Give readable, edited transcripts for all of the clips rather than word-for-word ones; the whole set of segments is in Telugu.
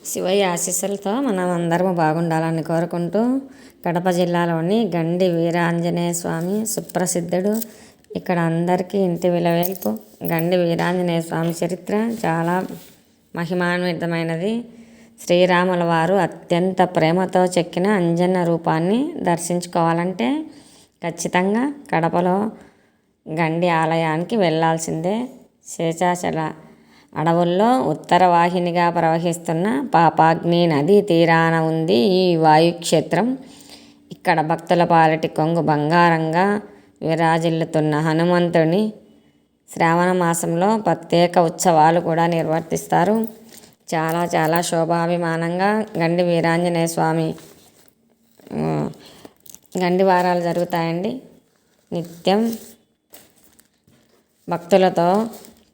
శివయ్య ఆశీస్సులతో మనం అందరం బాగుండాలని కోరుకుంటూ కడప జిల్లాలోని గండి వీరాంజనేయ స్వామి సుప్రసిద్ధుడు. ఇక్కడ అందరికీ ఇంటి విలవేల్పు. గండి వీరాంజనేయ స్వామి చరిత్ర చాలా మహిమాన్వితమైనది. శ్రీరాముల వారు అత్యంత ప్రేమతో చెక్కిన అంజన్న రూపాన్ని దర్శించుకోవాలంటే ఖచ్చితంగా కడపలో గండి ఆలయానికి వెళ్ళాల్సిందే. శేషాచల అడవుల్లో ఉత్తర వాహినిగా ప్రవహిస్తున్న పాపాగ్ని నది తీరాన ఉంది ఈ వాయుక్షేత్రం. ఇక్కడ భక్తుల పాలిటి కొంగు బంగారంగా విరాజిల్లుతున్న హనుమంతుని శ్రావణ మాసంలో ప్రత్యేక ఉత్సవాలు కూడా నిర్వర్తిస్తారు. చాలా చాలా శోభాభిమానంగా గండి వీరాంజనేయ స్వామి గండి వారాలు జరుగుతాయండి. నిత్యం భక్తులతో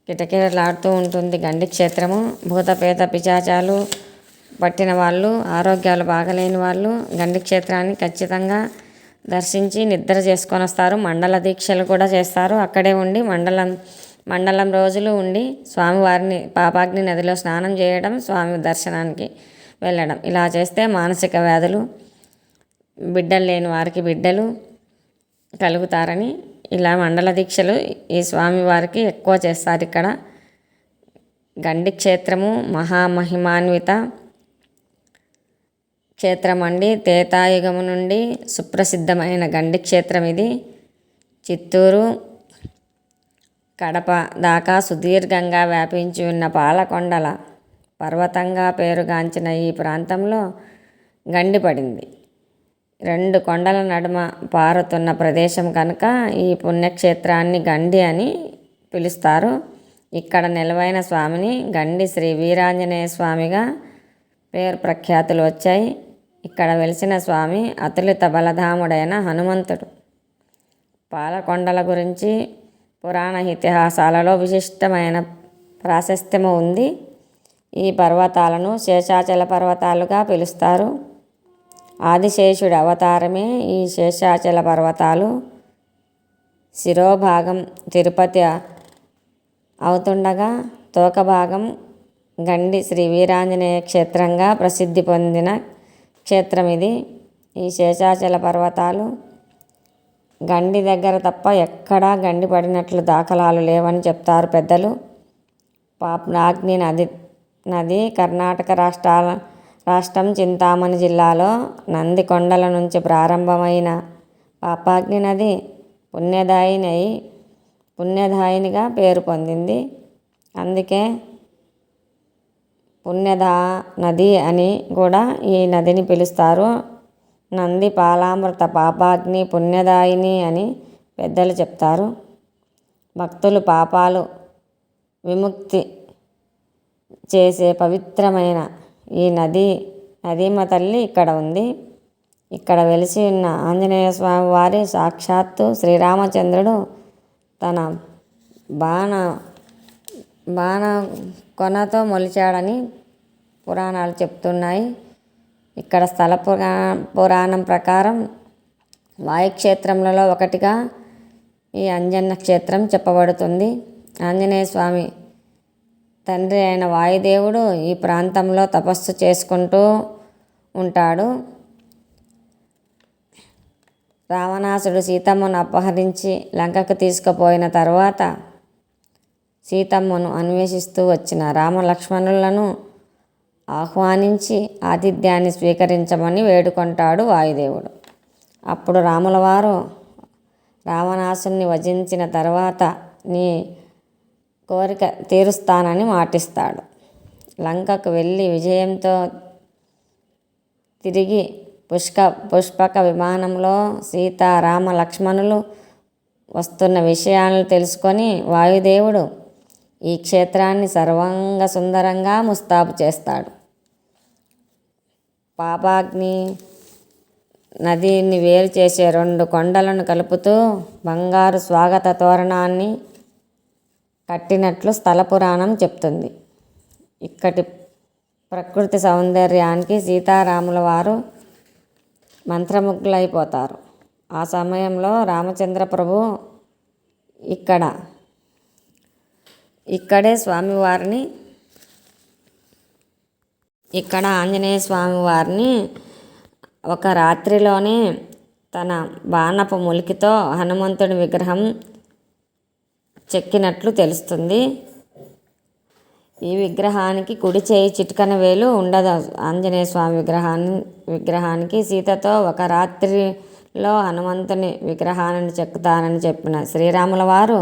కిటకిటలాడుతూ ఉంటుంది గండి క్షేత్రము. భూతపేత పిశాచాలు పట్టిన వాళ్ళు, ఆరోగ్యాలు బాగలేని వాళ్ళు గండి క్షేత్రాన్ని ఖచ్చితంగా దర్శించి నిద్ర చేసుకొని వస్తారు. మండల దీక్షలు కూడా చేస్తారు. అక్కడే ఉండి మండలం రోజులు ఉండి స్వామివారిని పాపాగ్ని నదిలో స్నానం చేయడం, స్వామి దర్శనానికి వెళ్ళడం, ఇలా చేస్తే మానసిక వ్యాధులు, బిడ్డలు లేని వారికి బిడ్డలు కలుగుతారని ఇలా మండల దీక్షలు ఈ స్వామివారికి ఎక్కువ చేస్తారు. ఇక్కడ గండి క్షేత్రము మహామహిమాన్విత క్షేత్రం అండి. త్రేతాయుగము నుండి సుప్రసిద్ధమైన గండి క్షేత్రం ఇది. చిత్తూరు, కడప దాకా సుదీర్ఘంగా వ్యాపించి ఉన్న పాలకొండల పర్వతంగా పేరుగాంచిన ఈ ప్రాంతంలో గండి పడింది. రెండు కొండల నడుమ పారుతున్న ప్రదేశం కనుక ఈ పుణ్యక్షేత్రాన్ని గండి అని పిలుస్తారు. ఇక్కడ నిలవైన స్వామిని గండి శ్రీ వీరాంజనేయ స్వామిగా పేరు ప్రఖ్యాతులు వచ్చాయి. ఇక్కడ వెలిసిన స్వామి అతులిత బలధాముడైన హనుమంతుడు. పాలకొండల గురించి పురాణ ఇతిహాసాలలో విశిష్టమైన ప్రాశస్త్యము ఉంది. ఈ పర్వతాలను శేషాచల పర్వతాలుగా పిలుస్తారు. ఆదిశేషుడి అవతారమే ఈ శేషాచల పర్వతాలు. శిరోభాగం తిరుపతి అవుతుండగా తోక భాగం గండి శ్రీ వీరాంజనేయ క్షేత్రంగా ప్రసిద్ధి పొందిన క్షేత్రం ఇది. ఈ శేషాచల పర్వతాలు గండి దగ్గర తప్ప ఎక్కడా గండి పడినట్లు దాఖలాలు లేవని చెప్తారు పెద్దలు. పాపాగ్ని నది కర్ణాటక రాష్ట్రం చింతామణి జిల్లాలో నందికొండల నుంచి ప్రారంభమైన పాపాగ్ని నది పుణ్యదాయినిగా పేరు పొందింది. అందుకే పుణ్యదా నది అని కూడా ఈ నదిని పిలుస్తారు. నంది పాలామృత పాపాగ్ని పుణ్యదాయిని అని పెద్దలు చెప్తారు. భక్తులు పాపాలు విముక్తి చేసే పవిత్రమైన ఈ నదీమ తల్లి ఇక్కడ ఉంది. ఇక్కడ వెలిసి ఉన్న ఆంజనేయ స్వామి వారి సాక్షాత్తు శ్రీరామచంద్రుడు తన బాణ కొనతో మొలిచాడని పురాణాలు చెప్తున్నాయి. ఇక్కడ స్థల పురాణం ప్రకారం వాయుక్షేత్రములలో ఒకటిగా ఈ అంజన్న క్షేత్రం చెప్పబడుతుంది. ఆంజనేయ స్వామి తండ్రి అయిన వాయుదేవుడు ఈ ప్రాంతంలో తపస్సు చేసుకుంటూ ఉంటాడు. రావణాసుడు సీతమ్మను అపహరించి లంకకు తీసుకుపోయిన తర్వాత సీతమ్మను అన్వేషిస్తూ వచ్చిన రామలక్ష్మణులను ఆహ్వానించి ఆతిథ్యాన్ని స్వీకరించమని వేడుకుంటాడు వాయుదేవుడు. అప్పుడు రాముల వారు రావణాసుని వధించిన తర్వాత నీ కోరిక తీరుస్తానని మాటిస్తాడు. లంకకు వెళ్ళి విజయంతో తిరిగి పుష్పక విమానంలో సీతారామ లక్ష్మణులు వస్తున్న విషయాలను తెలుసుకొని వాయుదేవుడు ఈ క్షేత్రాన్ని సర్వంగ సుందరంగా ముస్తాబు చేస్తాడు. పాపాగ్ని నదిని వేరు చేసే రెండు కొండలను కలుపుతూ బంగారు స్వాగత తోరణాన్ని కట్టినట్లు స్థల పురాణం చెప్తుంది. ఇక్కడి ప్రకృతి సౌందర్యానికి సీతారాముల వారు మంత్రముగ్ధులైపోతారు. ఆ సమయంలో రామచంద్ర ప్రభు ఇక్కడే స్వామివారిని ఇక్కడ ఆంజనేయ స్వామి వారిని ఒక రాత్రిలోనే తన బాణపు ములికితో హనుమంతుడి విగ్రహం చెక్కినట్లు తెలుస్తుంది. ఈ విగ్రహానికి కుడి చేయి చిటికన వేలు ఉండదు. ఆంజనేయ స్వామి విగ్రహానికి సీతతో ఒక రాత్రిలో హనుమంతుని విగ్రహాన్ని చెక్కుతానని చెప్పిన శ్రీరాముల వారు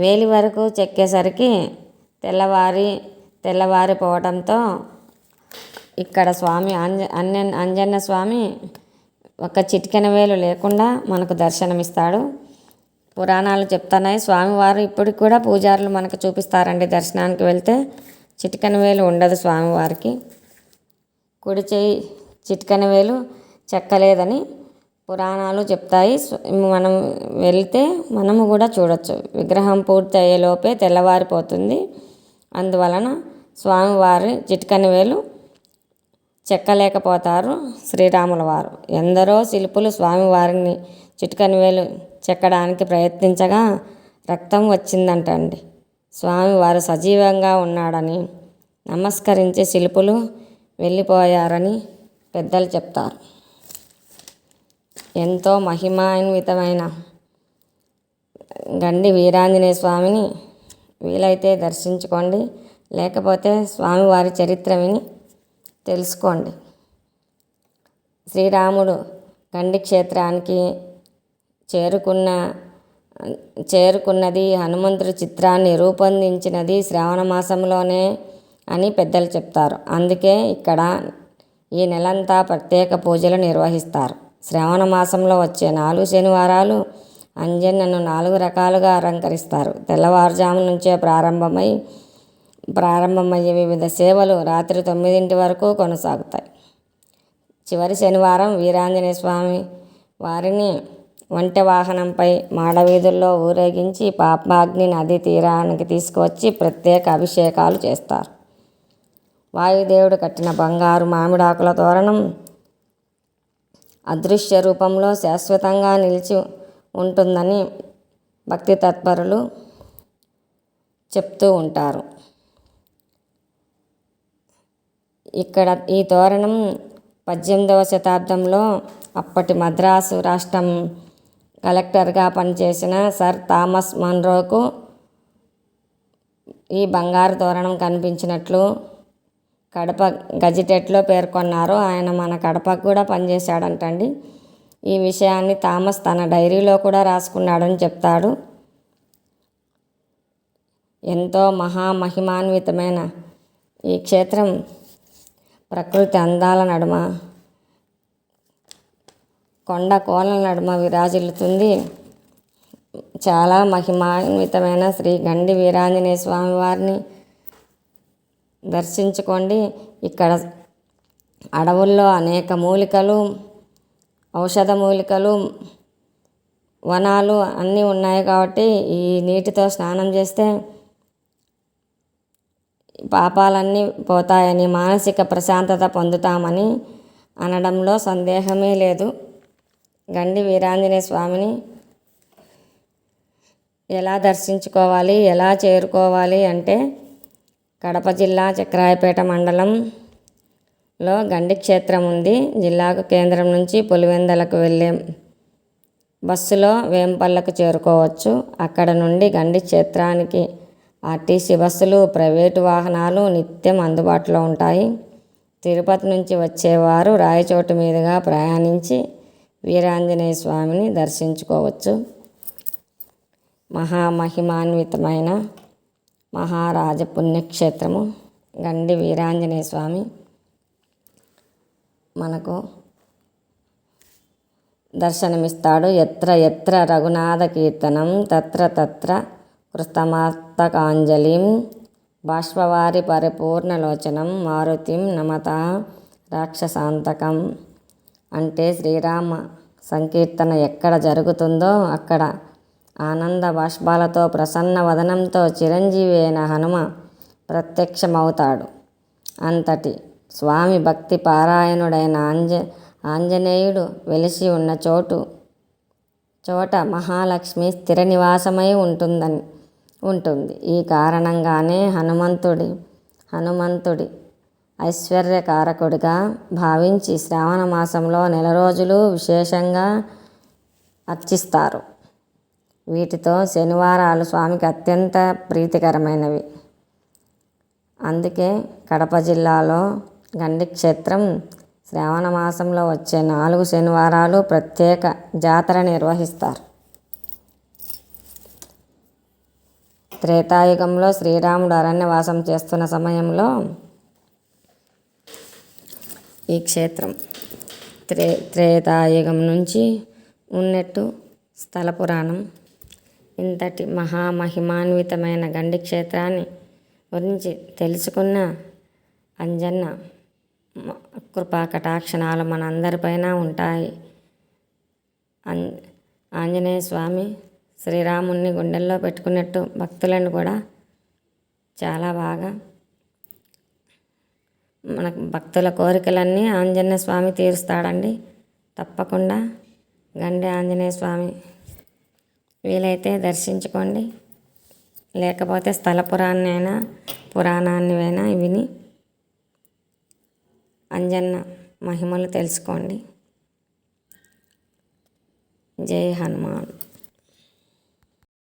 వేలి వరకు చెక్కేసరికి తెల్లవారిపోవడంతో ఇక్కడ స్వామి అంజన్న స్వామి ఒక చిటికెన వేలు లేకుండా మనకు దర్శనమిస్తాడు. పురాణాలు చెప్తున్నాయి, స్వామివారు ఇప్పటికి కూడా పూజారులు మనకు చూపిస్తారండి. దర్శనానికి వెళ్తే చిటికెన వేలు ఉండదు స్వామివారికి. కుడి చేయి చిటికెన వేలు చెక్కలేదని పురాణాలు చెప్తాయి. మనం వెళ్తే మనము కూడా చూడొచ్చు. విగ్రహం పూర్తి అయ్యేలోపే తెల్లవారిపోతుంది. అందువలన స్వామివారి చిటికెన వేలు చెక్కలేకపోతారు శ్రీరాముల వారు. ఎందరో శిల్పులు స్వామివారిని చిటికెన వేలు చెక్కడానికి ప్రయత్నించగా రక్తం వచ్చిందంటండి. స్వామివారు సజీవంగా ఉన్నాడని నమస్కరించి శిల్పులు వెళ్ళిపోయారని పెద్దలు చెప్తారు. ఎంతో మహిమాన్వితమైన గండి వీరాంజనేయ స్వామిని వీలైతే దర్శించుకోండి, లేకపోతే స్వామివారి చరిత్ర విని తెలుసుకోండి. శ్రీరాముడు గండి క్షేత్రానికి చేరుకున్నది, హనుమంతుడి చిత్రాన్ని రూపొందించినది శ్రావణ మాసంలోనే అని పెద్దలు చెప్తారు. అందుకే ఇక్కడ ఈ నెలంతా ప్రత్యేక పూజలు నిర్వహిస్తారు. శ్రావణ మాసంలో వచ్చే 4 శనివారాలు అంజన్నను 4 రకాలుగా అలంకరిస్తారు. తెల్లవారుజాము నుంచే ప్రారంభమయ్యే వివిధ సేవలు రాత్రి 9 వరకు కొనసాగుతాయి. చివరి శనివారం వీరాంజనేయ స్వామి వారిని ఒంటె వాహనంపై మాడవీధుల్లో ఊరేగించి పాపాగ్ని నది తీరానికి తీసుకువచ్చి ప్రత్యేక అభిషేకాలు చేస్తారు. వాయుదేవుడు కట్టిన బంగారు మామిడాకుల తోరణం అదృశ్య రూపంలో శాశ్వతంగా నిలిచి ఉంటుందని భక్తి తత్పరులు చెప్తూ ఉంటారు. ఇక్కడ ఈ తోరణం 18వ శతాబ్దంలో అప్పటి మద్రాసు రాష్ట్రం కలెక్టర్గా పనిచేసిన సర్ థామస్ మన్రోకు ఈ బంగారు తోరణం కనిపించినట్లు కడప గజిటెట్లో పేర్కొన్నారు. ఆయన మన కడపకు కూడా పనిచేశాడంటండి. ఈ విషయాన్ని థామస్ తన డైరీలో కూడా రాసుకున్నాడని చెప్తాడు. ఎంతో మహిమాన్వితమైన ఈ క్షేత్రం ప్రకృతి అందాల నడుమ, కొండ కోనల నడుమ విరాజిల్లుతుంది. చాలా మహిమాన్వితమైన శ్రీ గండి వీరాంజనేయ స్వామి వారిని దర్శించుకోండి. ఇక్కడ అడవుల్లో అనేక మూలికలు, ఔషధ మూలికలు, వనాలు అన్నీ ఉన్నాయి కాబట్టి ఈ నీటితో స్నానం చేస్తే పాపాలన్నీ పోతాయని, మానసిక ప్రశాంతత పొందుతామని అనడంలో సందేహమే లేదు. గండి వీరాంజనేయ స్వామిని ఎలా దర్శించుకోవాలి, ఎలా చేరుకోవాలి అంటే కడప జిల్లా చక్రాయపేట మండలంలో గండి క్షేత్రం ఉంది. జిల్లాకు కేంద్రం నుంచి పులివెందలకు వెళ్ళే బస్సులో వేంపల్లకు చేరుకోవచ్చు. అక్కడ నుండి గండి క్షేత్రానికి ఆర్టీసీ బస్సులు, ప్రైవేటు వాహనాలు నిత్యం అందుబాటులో ఉంటాయి. తిరుపతి నుంచి వచ్చేవారు రాయచోటు మీదుగా ప్రయాణించి వీరాంజనేయ స్వామిని దర్శించుకోవచ్చు. మహామహిమాన్వితమైన మహారాజ పుణ్యక్షేత్రము గండి వీరాంజనేయ స్వామి మనకు దర్శనమిస్తాడు. ఎత్ర ఎత్ర రఘునాథ కీర్తనం తత్ర తత్ర కృతమస్తకాంజలిం బాష్పవారి పరిపూర్ణలోచనం మారుతిం నమత రాక్షసాంతకం. అంటే శ్రీరామ సంకీర్తన ఎక్కడ జరుగుతుందో అక్కడ ఆనంద బాష్పాలతో ప్రసన్న వదనంతో చిరంజీవి అయిన హనుమ ప్రత్యక్షమవుతాడు. అంతటి స్వామి భక్తి పారాయణుడైన ఆంజనేయుడు వెలిసి ఉన్న చోట మహాలక్ష్మి స్థిర నివాసమై ఉంటుంది. ఈ కారణంగానే హనుమంతుడి ఐశ్వర్యకారకుడిగా భావించి శ్రావణ మాసంలో నెల రోజులు విశేషంగా అర్చిస్తారు. వీటితో శనివారాలు స్వామికి అత్యంత ప్రీతికరమైనవి. అందుకే కడప జిల్లాలో గండి క్షేత్రం శ్రావణ మాసంలో వచ్చే 4 శనివారాలు ప్రత్యేక జాతర నిర్వహిస్తారు. త్రేతాయుగంలో శ్రీరాముడు అరణ్యవాసం చేస్తున్న సమయంలో ఈ క్షేత్రం త్రేతాయుగం నుంచి ఉన్నట్టు స్థల పురాణం. ఇంతటి మహామహిమాన్వితమైన గండి క్షేత్రాన్ని గురించి తెలుసుకున్న అంజన్న కృపా కటాక్షణాలు మనందరిపైన ఉంటాయి. ఆంజనేయ స్వామి శ్రీరాముణ్ణి గుండెల్లో పెట్టుకున్నట్టు భక్తులను కూడా చాలా బాగా మన భక్తుల కోరికలన్నీ ఆంజనేయ స్వామి తీరుస్తాడండి. తప్పకుండా గండి ఆంజనేయ స్వామి వీలైతే దర్శించుకోండి. లేకపోతే స్థల పురాణాన్ని విని అంజన్న మహిమలు తెలుసుకోండి. జై హనుమాన్.